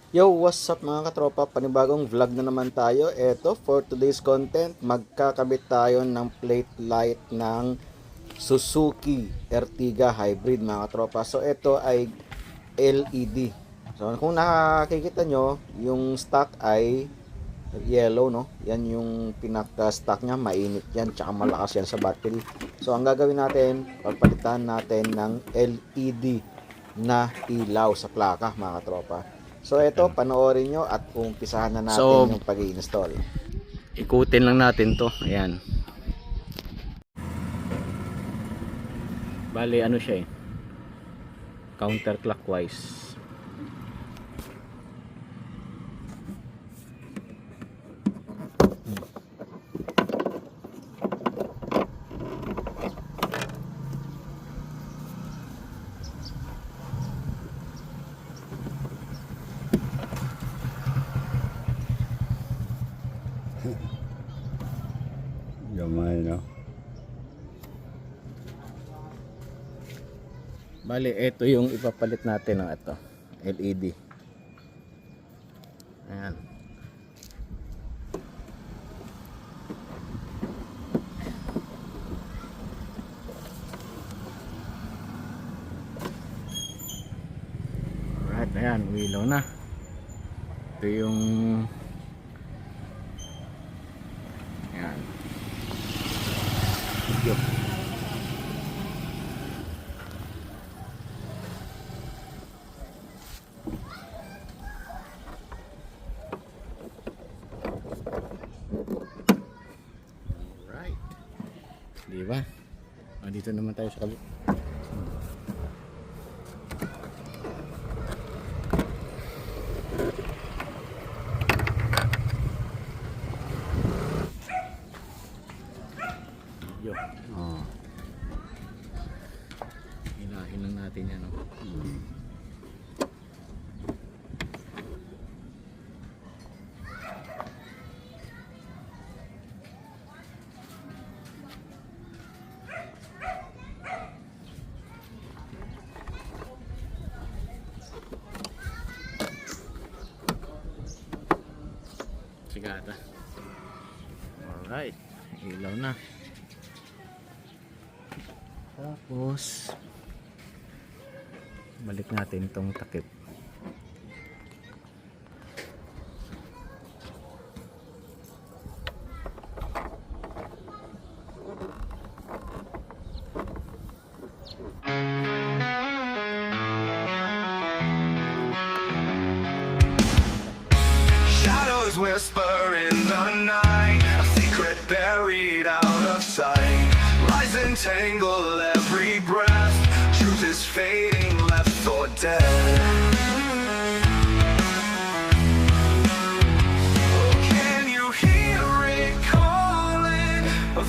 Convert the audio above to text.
Yo, what's up mga katropa? Panibagong vlog na naman tayo. Eto, for today's content, magkakabit tayo ng plate light ng Suzuki Ertiga Hybrid mga katropa. So, ito ay LED. So, kung nakikita nyo, yung stock ay yellow, no? Yan yung pinaka-stock niya. Mainit yan, tsaka malakas yan sa battery. So, ang gagawin natin, pagpalitan natin ng LED na ilaw sa plaka mga katropa. So ito, panoorin nyo at umpisahan na natin yung pag-i-install. Ikutin lang natin to. Ayan. Bale, ano siya eh, counterclockwise. Gamay, no? Bale, ito yung ipapalit natin ng ito, LED. Ayan. Alright, ayan, ilaw na. Ito yung ayan. Yo. Alright. Diba? Dito naman tayo sa kabila. Yo. Oh. Hilahin lang natin yan. No? Sigada. Alright. Ilaw na. Tapos balik natin itong takip. Shadows whisper in the night, a secret buried out of sight. Lies entangle every breath, truth is fading, left for dead. Can you hear it calling? A